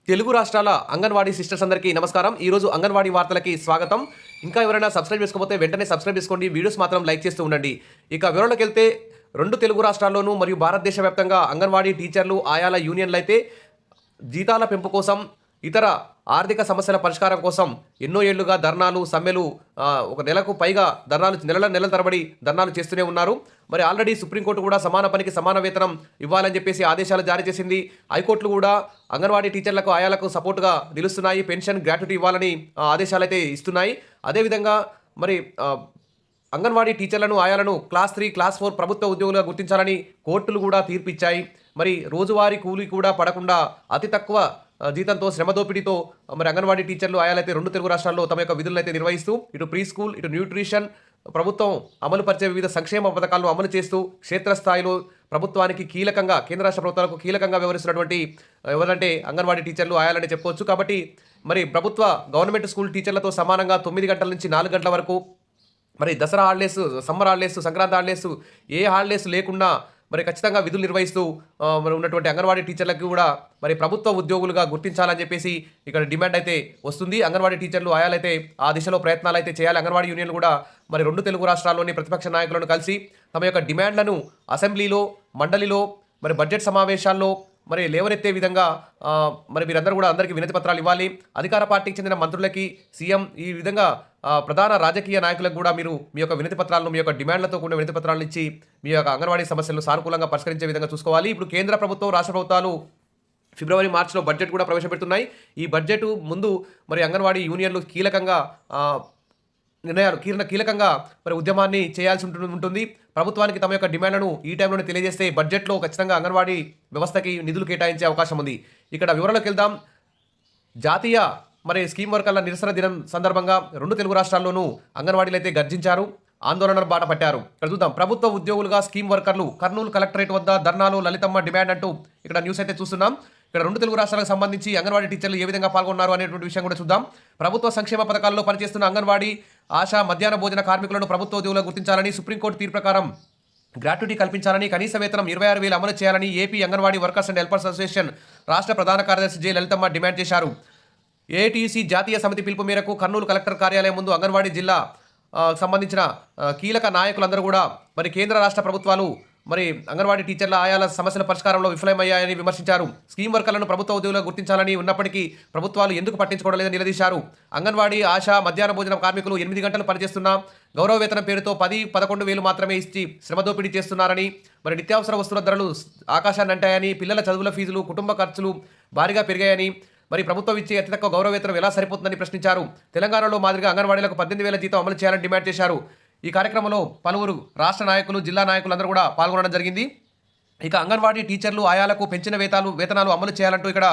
తెలుగు రాష్ట్రాల అంగన్వాడీ సిస్టర్స్ అందరికీ నమస్కారం. ఈరోజు అంగన్వాడీ వార్తలకి స్వాగతం. ఇంకా ఎవరైనా సబ్స్క్రైబ్ చేసుకోకపోతే వెంటనే సబ్స్క్రైబ్ చేసుకోండి. వీడియోస్ మాత్రం లైక్ చేస్తూ ఉండండి. ఇక వివరాలకు వెళ్తే 2 తెలుగు రాష్ట్రాల్లోనూ మరియు భారతదేశ వ్యాప్తంగా అంగన్వాడీ టీచర్లు, ఆయాల యూనియన్లు అయితే జీతాల పెంపు కోసం, ఇతర ఆర్థిక సమస్యల పరిష్కారం కోసం ఎన్నో ఏళ్లుగా ధర్నాలు, సమ్మెలు, ఒక నెలకు పైగా ధర్నాలు, నెలల తరబడి ధర్నాలు చేస్తూనే ఉన్నారు. మరి ఆల్రెడీ సుప్రీంకోర్టు కూడా సమాన పనికి సమాన వేతనం ఇవ్వాలని చెప్పేసి ఆదేశాలు జారీ చేసింది. హైకోర్టులు కూడా అంగన్వాడీ టీచర్లకు, ఆయాలకు సపోర్టుగా నిలుస్తున్నాయి. పెన్షన్, గ్రాట్యుటీ ఇవ్వాలని ఆదేశాలు అయితే ఇస్తున్నాయి. అదేవిధంగా మరి అంగన్వాడీ టీచర్లను, ఆయాలను క్లాస్ 3, క్లాస్ 4 ప్రభుత్వ ఉద్యోగులుగా గుర్తించాలని కోర్టులు కూడా తీర్పిచ్చాయి. మరి రోజువారీ కూలీ కూడా పడకుండా అతి తక్కువ జీతంతో, శ్రమ దోపిడీతో మరి అంగన్వాడీ టీచర్లు, ఆయాలైతే 2 తెలుగు రాష్ట్రాల్లో తమ యొక్క విధులను అయితే నిర్వహిస్తూ ఇటు ప్రీ స్కూల్, ఇటు న్యూట్రిషన్, ప్రభుత్వం అమలు పరిచే వివిధ సంక్షేమ పథకాలను అమలు చేస్తూ క్షేత్రస్థాయిలో ప్రభుత్వానికి కీలకంగా, కేంద్ర రాష్ట్ర ప్రభుత్వాలకు కీలకంగా వ్యవహరిస్తున్నటువంటి ఎవరంటే అంగన్వాడీ టీచర్లు, ఆయాలని చెప్పుకోవచ్చు. కాబట్టి మరి ప్రభుత్వ గవర్నమెంట్ స్కూల్ టీచర్లతో సమానంగా 9 గంటల నుంచి 4 గంటల వరకు, మరి Dasara holidays, summer holidays, Sankranti holidays, ఏ హాలిడేస్ లేకుండా మరి ఖచ్చితంగా విధులు నిర్వహిస్తూ మరి ఉన్నటువంటి అంగన్వాడీ టీచర్లకు కూడా మరి ప్రభుత్వ ఉద్యోగులుగా గుర్తించాలని చెప్పేసి ఇక్కడ డిమాండ్ అయితే వస్తుంది. అంగన్వాడీ టీచర్లు, ఆయాలైతే ఆ దిశలో ప్రయత్నాలు అయితే చేయాలి. అంగన్వాడీ యూనియన్లు కూడా మరి 2 తెలుగు రాష్ట్రాల్లోని ప్రతిపక్ష నాయకులను కలిసి తమ యొక్క డిమాండ్లను అసెంబ్లీలో, మండలిలో, మరి బడ్జెట్ సమావేశాల్లో మరి లేవనెత్తే విధంగా మరి వీరందరూ కూడా అందరికీ వినతి పత్రాలు ఇవ్వాలి. అధికార పార్టీకి చెందిన మంత్రులకి, సీఎం, ఈ విధంగా ప్రధాన రాజకీయ నాయకులకు కూడా మీరు మీ యొక్క వినతి పత్రాలను, మీ యొక్క డిమాండ్లతో కూడిన వినతి పత్రాలను ఇచ్చి మీ యొక్క అంగన్వాడీ సమస్యలను సానుకూలంగా పరిష్కరించే విధంగా చూసుకోవాలి. ఇప్పుడు కేంద్ర ప్రభుత్వం, రాష్ట్ర ప్రభుత్వాలు ఫిబ్రవరి, మార్చిలో బడ్జెట్ కూడా ప్రవేశపెడుతున్నాయి. ఈ బడ్జెట్ ముందు మరి అంగన్వాడీ యూనియన్లు కీలకంగా నిర్ణయాలు కీలకంగా మరి ఉద్యమాన్ని చేయాల్సి ఉంటుంది. ప్రభుత్వానికి తమ యొక్క డిమాండ్లను ఈ టైంలోనే తెలియజేస్తే బడ్జెట్లో ఖచ్చితంగా అంగన్వాడీ వ్యవస్థకి నిధులు కేటాయించే అవకాశం ఉంది. ఇక్కడ వివరాలకు వెళ్దాం. జాతీయ మరి స్కీమ్ వర్కర్ల నిరసన దినం సందర్భంగా 2 తెలుగు రాష్ట్రాల్లోనూ అంగన్వాడీలు అయితే గర్జించారు, ఆందోళనలు బాట పట్టారు. ఇక్కడ చూద్దాం. ప్రభుత్వ ఉద్యోగులుగా స్కీమ్ వర్కర్లు కర్నూలు కలెక్టరేట్ వద్ద ధర్నాలు, లలితమ్మ డిమాండ్ అంటూ ఇక్కడ న్యూస్ అయితే చూస్తున్నాం. ఇక్కడ 2 తెలుగు రాష్ట్రాలకు సంబంధించి అంగన్వాడీ టీచర్లు ఏ విధంగా పాల్గొన్నారు అనేటువంటి విషయం కూడా చూద్దాం. ప్రభుత్వ సంక్షేమ పథకాల్లో పనిచేస్తున్న అంగన్వాడీ, ఆశా, మధ్యాహ్న భోజన కార్మికులను ప్రభుత్వ ఉద్యోగులుగా గుర్తించాలని, సుప్రీంకోర్టు తీర్పు ప్రకారం గ్రాట్యుటీ కల్పించాలని, కనీస వేతనం 26,000 అమలు చేయాలని AP anganwadi workers and helpers association రాష్ట్ర ప్రధాన కార్యదర్శి జె లలితమ్మ డిమాండ్ చేశారు. ఏఐటీసీ జాతీయ సమితి పిలుపు మేరకు కర్నూలు కలెక్టర్ కార్యాలయం ముందు అంగన్వాడీ జిల్లా సంబంధించిన కీలక నాయకులందరూ కూడా మరి కేంద్ర రాష్ట్ర ప్రభుత్వాలు మరి అంగన్వాడీ టీచర్ల, ఆయాల సమస్యల పరిష్కారంలో విఫలమయ్యాయని విమర్శించారు. స్కీమ్ వర్కర్లను ప్రభుత్వ ఉద్యోగులుగా గుర్తించాలని ఉన్నప్పటికీ ప్రభుత్వాలు ఎందుకు పట్టించుకోవడం లేదని నిలదీశారు. అంగన్వాడీ, ఆశా, మధ్యాహ్న భోజనం కార్మికులు 8 గంటలు పనిచేస్తున్నా గౌరవ వేతనం పేరుతో 10-11 వేలు మాత్రమే ఇచ్చి శ్రమ దోపిడీ చేస్తున్నారని, మరి నిత్యావసర వస్తువుల ధరలు ఆకాశాన్ని అంటాయని, పిల్లల చదువుల ఫీజులు, కుటుంబ ఖర్చులు భారీగా పెరిగాయని, మరి ప్రభుత్వం ఇచ్చే అతి తక్కువ గౌరవ వేతనం ఎలా సరిపోతుందని ప్రశ్నించారు. తెలంగాణలో మాదిరిగా అంగన్వాడీలకు 18,000 జీతం అమలు చేయాలని డిమాండ్ చేశారు. ఈ కార్యక్రమంలో పలువురు రాష్ట్ర నాయకులు, జిల్లా నాయకులందరూ కూడా పాల్గొనడం జరిగింది. ఇక అంగన్వాడీ టీచర్లు, ఆయాలకు పెంచిన వేతనాలు అమలు చేయాలంటూ ఇక్కడ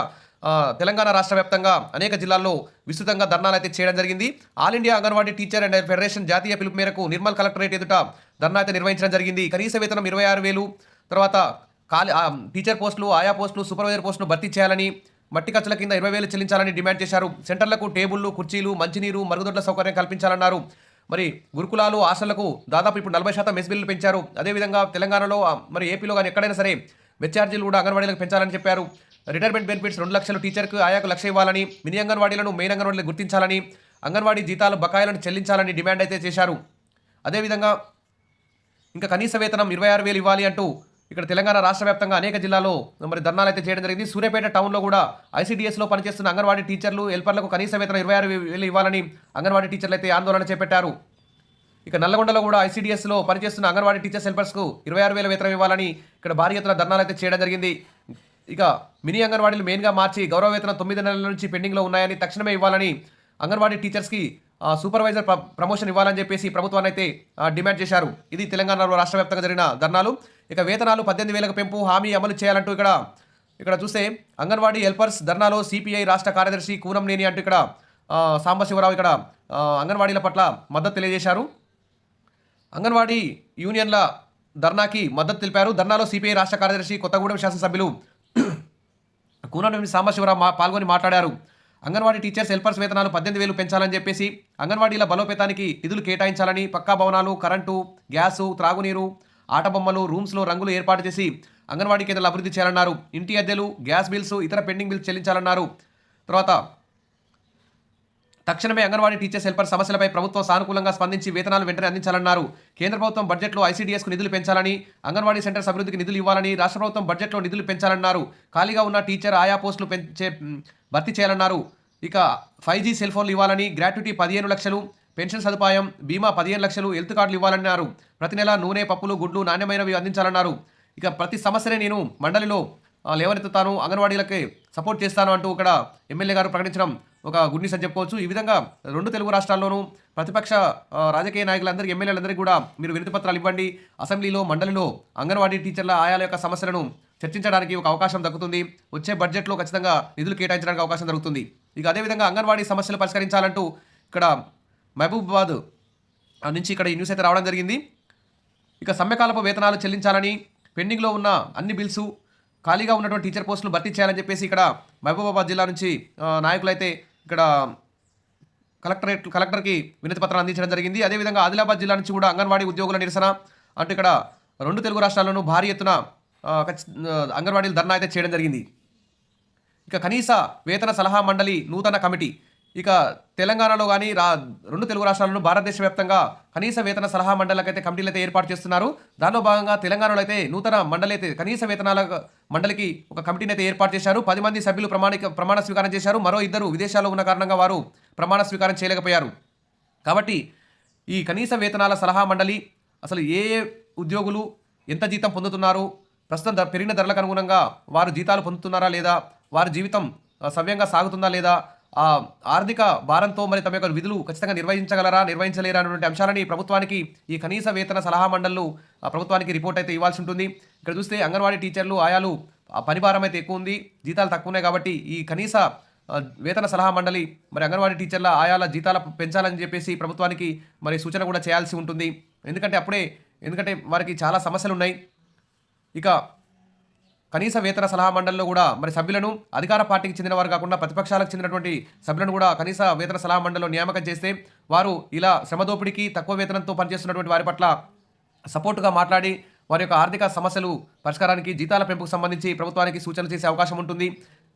తెలంగాణ రాష్ట్ర వ్యాప్తంగా అనేక జిల్లాల్లో విస్తృతంగా ధర్నాలు అయితే చేయడం జరిగింది. All India anganwadi teacher and federation జాతీయ పిలుపు మేరకు నిర్మల్ కలెక్టరేట్ ఎదుట ధర్నా అయితే నిర్వహించడం జరిగింది. కనీస వేతనం 26,000, తర్వాత టీచర్ పోస్టులు, ఆయా పోస్టులు, సూపర్వైజర్ పోస్టులు భర్తీ చేయాలని, మట్టి ఖర్చుల కింద 20,000 చెల్లించాలని డిమాండ్ చేశారు. సెంటర్లకు టేబుళ్లు, కుర్చీలు, మంచినీరు, మరుగుదొడ్ల సౌకర్యం కల్పించాలన్నారు. మరి గురుకులాలు, హాస్టళ్లకు దాదాపు ఇప్పుడు 40% మెస్ బిల్లులు పెంచారు. అదేవిధంగా తెలంగాణలో మరి ఏపీలో కానీ ఎక్కడైనా సరే మెస్ ఛార్జీలు కూడా అంగన్వాడీలకు పెంచాలని చెప్పారు. రిటైర్మెంట్ బెనిఫిట్స్ 2 లక్షలు, టీచర్కు, ఆయాకు 1 లక్ష ఇవ్వాలని, మినీ అంగన్వాడీలను మెయిన్ అంగన్వాడీలకు గుర్తించాలని, అంగన్వాడీ జీతాలు బకాయిలను చెల్లించాలని డిమాండ్ అయితే చేశారు. అదేవిధంగా ఇంకా కనీస వేతనం 26,000 ఇవ్వాలి అంటూ ఇక్కడ తెలంగాణ రాష్ట్ర వ్యాప్తంగా అనేక జిల్లాల్లో మరి ధర్నాలు అయితే చేయడం జరిగింది. సూర్యాపేట టౌన్లో కూడా ఐసీడీఎస్లో పనిచేస్తున్న అంగన్వాడీ టీచర్లు, హెల్పర్లకు కనీస వేతనం 26,000 ఇవ్వాలని అంగన్వాడీ టీచర్లు అయితే ఆందోళన చేపట్టారు. ఇక నల్లగొండలో కూడా ఐసీడీఎస్లో పనిచేస్తున్న అంగన్వాడీ టీచర్స్, హెల్పర్స్కు 26,000 వేతనం ఇవ్వాలని ఇక్కడ భారీ ఎత్తున ధర్నాలు అయితే చేయడం జరిగింది. ఇక మినీ అంగన్వాడీలు మెయిన్గా మార్చి గౌరవ వేతనం 9 నెలల నుంచి పెండింగ్లో ఉన్నాయని, తక్షణమే ఇవ్వాలని, అంగన్వాడీ టీచర్స్కి సూపర్వైజర్ ప్రమోషన్ ఇవ్వాలని చెప్పేసి ప్రభుత్వాన్ని అయితే డిమాండ్ చేశారు. ఇది తెలంగాణలో రాష్ట్ర వ్యాప్తంగా జరిగిన ధర్నాలు. ఇక వేతనాలు 18,000 పెంపు హామీ అమలు చేయాలంటూ ఇక్కడ చూస్తే అంగన్వాడీ హెల్పర్స్ ధర్నాలో సిపిఐ రాష్ట్ర కార్యదర్శి కూనంనేని అంటూ ఇక్కడ సాంబశివరావు ఇక్కడ అంగన్వాడీల పట్ల మద్దతు తెలియజేశారు. అంగన్వాడీ యూనియన్ల ధర్నాకి మద్దతు తెలిపారు. ధర్నాలో సిపిఐ రాష్ట్ర కార్యదర్శి, కొత్తగూడెం శాసనసభ్యులు కూనంనేని సాంబశివరావు పాల్గొని మాట్లాడారు. అంగన్వాడీ టీచర్స్, హెల్పర్స్ వేతనాలు 18,000 పెంచాలని చెప్పేసి, అంగన్వాడీల బలోపేతానికి నిధులు కేటాయించాలని, పక్కా భవనాలు, కరెంటు, గ్యాసు, త్రాగునీరు, ఆటబొమ్మలు, రూమ్స్లో రంగులు ఏర్పాటు చేసి అంగన్వాడీ కేంద్రాలు అభివృద్ధి చేయాలన్నారు. ఇంటి అద్దెలు, గ్యాస్ బిల్స్, ఇతర పెండింగ్ బిల్స్ చెల్లించాలన్నారు. తర్వాత తక్షణమే అంగన్వాడీ టీచర్స్ హెల్పర్ సమస్యలపై ప్రభుత్వం సానుకూలంగా స్పందించి వేతనాలు వెంటనే అందించాలన్నారు. కేంద్ర ప్రభుత్వం బడ్జెట్లో ఐసీడీఎస్కు నిధులు పెంచాలని, అంగన్వాడీ సెంటర్స్ అభివృద్ధికి నిధులు ఇవ్వాలని, రాష్ట్ర ప్రభుత్వం బడ్జెట్లో నిధులు పెంచాలన్నారు. ఖాళీగా ఉన్న టీచర్ ఆయా పోస్టులు భర్తీ చేయాలన్నారు. ఇక 5G సెల్ ఫోన్లు ఇవ్వాలని, గ్రాట్యుటీ 15 లక్షలు, పెన్షన్ సదుపాయం, బీమా 15 లక్షలు, హెల్త్ కార్డులు ఇవ్వాలన్నారు. ప్రతి నెల నూనె, పప్పులు, గుడ్లు నాణ్యమైనవి అందించాలన్నారు. ఇక ప్రతి సమస్యనే నేను మండలిలో లేవనెత్తుతాను, అంగన్వాడీలకి సపోర్ట్ చేస్తాను అంటూ ఇక్కడ ఎమ్మెల్యే గారు ప్రకటించడం ఒక గుడ్ న్యూస్ అని చెప్పుకోవచ్చు. ఈ విధంగా 2 తెలుగు రాష్ట్రాల్లోనూ ప్రతిపక్ష రాజకీయ నాయకులందరికీ, ఎమ్మెల్యేలందరికీ కూడా మీరు వినతి పత్రాలు ఇవ్వండి. అసెంబ్లీలో, మండలిలో అంగన్వాడీ టీచర్ల ఆయాల యొక్క సమస్యలను చర్చించడానికి ఒక అవకాశం దక్కుతుంది. వచ్చే బడ్జెట్లో ఖచ్చితంగా నిధులు కేటాయించడానికి అవకాశం దొరుకుతుంది. ఇక అదేవిధంగా అంగన్వాడీ సమస్యలు పరిష్కరించాలంటూ ఇక్కడ మహబూబాబాద్ నుంచి ఇక్కడ ఈ న్యూస్ అయితే రావడం జరిగింది. ఇక సమ్మెకాలపు వేతనాలు చెల్లించాలని, పెండింగ్లో ఉన్న అన్ని బిల్సు, ఖాళీగా ఉన్నటువంటి టీచర్ పోస్టులు భర్తీ చేయాలని చెప్పేసి ఇక్కడ మహబూబాబాద్ జిల్లా నుంచి నాయకులైతే ఇక్కడ కలెక్టర్కి వినతి పత్రం అందించడం జరిగింది. అదేవిధంగా ఆదిలాబాద్ జిల్లా నుంచి కూడా అంగన్వాడీ ఉద్యోగుల నిరసన అంటూ ఇక్కడ 2 తెలుగు రాష్ట్రాల్లోనూ భారీ ఎత్తున అంగన్వాడీలు ధర్నా అయితే చేయడం జరిగింది. ఇక కనీస వేతన సలహా మండలి నూతన కమిటీ, ఇక తెలంగాణలో కానీ 2 తెలుగు రాష్ట్రాలను భారతదేశ వ్యాప్తంగా కనీస వేతన సలహా మండలికైతే కమిటీలు అయితే ఏర్పాటు చేస్తున్నారు. దానిలో భాగంగా తెలంగాణలో అయితే నూతన మండలి అయితే కనీస వేతనాల మండలికి ఒక కమిటీని అయితే ఏర్పాటు చేశారు. 10 మంది సభ్యులు ప్రమాణ స్వీకారం చేశారు. మరో 2 విదేశాల్లో ఉన్న కారణంగా వారు ప్రమాణ స్వీకారం చేయలేకపోయారు. కాబట్టి ఈ కనీస వేతనాల సలహా మండలి అసలు ఏ ఉద్యోగులు ఎంత జీతం పొందుతున్నారు, ప్రస్తుతం పెరిగిన ధరలకు అనుగుణంగా వారు జీతాలు పొందుతున్నారా లేదా, వారి జీవితం సవ్యంగా సాగుతుందా లేదా, ఆర్థిక భారంతో మరి తమ యొక్క విధులు ఖచ్చితంగా నిర్వహించలేరా అనేటువంటి అంశాలని ప్రభుత్వానికి ఈ కనీస వేతన సలహా మండళ్ళు ప్రభుత్వానికి రిపోర్ట్ అయితే ఇవ్వాల్సి ఉంటుంది. ఇక్కడ చూస్తే అంగన్వాడీ టీచర్లు ఆయాలు పని భారం అయితే ఎక్కువ ఉంది, జీతాలు తక్కువ ఉన్నాయి. కాబట్టి ఈ కనీస వేతన సలహా మండలి మరి అంగన్వాడీ టీచర్ల ఆయాల జీతాలు పెంచాలని చెప్పేసి ప్రభుత్వానికి మరి సూచన కూడా చేయాల్సి ఉంటుంది. ఎందుకంటే వారికి చాలా సమస్యలు ఉన్నాయి. ఇక కనీస వేతన సలహా మండలిలో కూడా మరి సభ్యులను అధికార పార్టీకి చెందిన వారు కాకుండా ప్రతిపక్షాలకు చెందినటువంటి సభ్యులను కూడా కనీస వేతన సలహా మండలిలో నియామకం చేస్తే వారు ఇలా శ్రమదోపిడికి, తక్కువ వేతనంతో పనిచేస్తున్నటువంటి వారి పట్ల సపోర్టుగా మాట్లాడి వారి యొక్క ఆర్థిక సమస్యలు పరిష్కారానికి, జీతాల పెంపుకు సంబంధించి ప్రభుత్వానికి సూచనలు చేసే అవకాశం ఉంటుంది.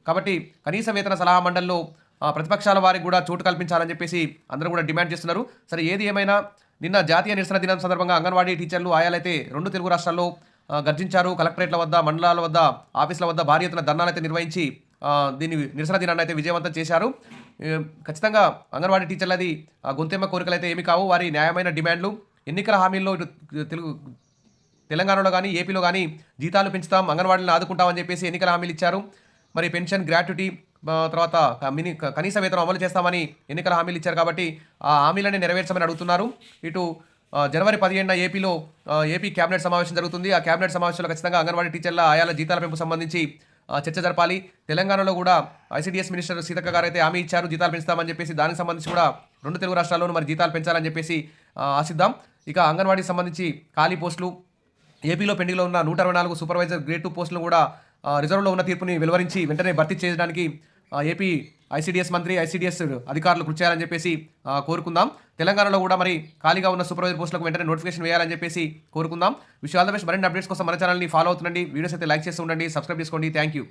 కాబట్టి కనీస వేతన సలహా మండలిలో ప్రతిపక్షాల వారికి కూడా చోటు కల్పించాలని చెప్పేసి అందరూ కూడా డిమాండ్ చేస్తున్నారు. సరే, ఏది ఏమైనా నిన్న జాతీయ నిరసన దినం సందర్భంగా అంగన్వాడీ టీచర్లు ఆయాలైతే 2 తెలుగు రాష్ట్రాల్లో గర్జించారు. కలెక్టరేట్ల వద్ద, మండలాల వద్ద, ఆఫీసుల వద్ద భారీ ఎత్తున ధర్నాలు అయితే నిర్వహించి దీన్ని నిరసన దినాన్ని అయితే విజయవంతం చేశారు. ఖచ్చితంగా అంగన్వాడీ టీచర్లది గొంతెమ్మ కోరికలు అయితే ఏమి కావు. వారి న్యాయమైన డిమాండ్లు ఎన్నికల హామీల్లో తెలంగాణలో కానీ, ఏపీలో కానీ జీతాలు పెంచుతాం, అంగన్వాడీలను ఆదుకుంటామని చెప్పేసి ఎన్నికల హామీలు ఇచ్చారు. మరి పెన్షన్, గ్రాట్యుటీ, తర్వాత కనీస వేతనం అమలు చేస్తామని ఎన్నికల హామీలు ఇచ్చారు. కాబట్టి ఆ హామీలనే నెరవేర్చమని అడుగుతున్నారు. ఇటు జనవరి 15న ఏపీ క్యాబినెట్ సమావేశం జరుగుతుంది. ఆ క్యాబినెట్ సమావేశంలో ఖచ్చితంగా అంగన్వాడీ టీచర్ల ఆయాల జీతాల పెంపు సంబంధించి చర్చ జరపాలి. తెలంగాణలో కూడా ఐసీడీఎస్ మినిస్టర్ సీతక్క గారు అయితే హామీ ఇచ్చారు, జీతాలు పెంచుతామని చెప్పేసి. దానికి సంబంధించి కూడా 2 తెలుగు రాష్ట్రాల్లోనూ మరి జీతాలు పెంచాలని చెప్పేసి ఆశిద్దాం. ఇక అంగన్వాడీకి సంబంధించి ఖాళీ పోస్టులు, ఏపీలో పెండింగ్లో ఉన్న 164 సూపర్వైజర్ గ్రేడ్ 2 పోస్టులను కూడా రిజర్వ్లో ఉన్న తీర్పుని వెలువరించి వెంటనే భర్తీ చేయడానికి ఏపీ ఐసీడీఎస్ మంత్రి, ఐసీడీఎస్ అధికారులు కృషి చేయాలని చెప్పేసి కోరుకుందాం. తెలంగాణలో కూడా మరి ఖాళీగా ఉన్న సూపర్వైజర్ పోస్టులకు వెంటనే నోటిఫికేషన్ వేయాలని చెప్పేసి కోరుకుందాం. Wish all the best. మరిన్ని అప్డేట్స్ కోసం మన ఛానల్ని ఫాలో అవుతుండండి. వీడియోస్ అయితే లైక్ చేస్తూ ఉండండి, సబ్స్క్రైబ్ చేసుకోండి. Thank you.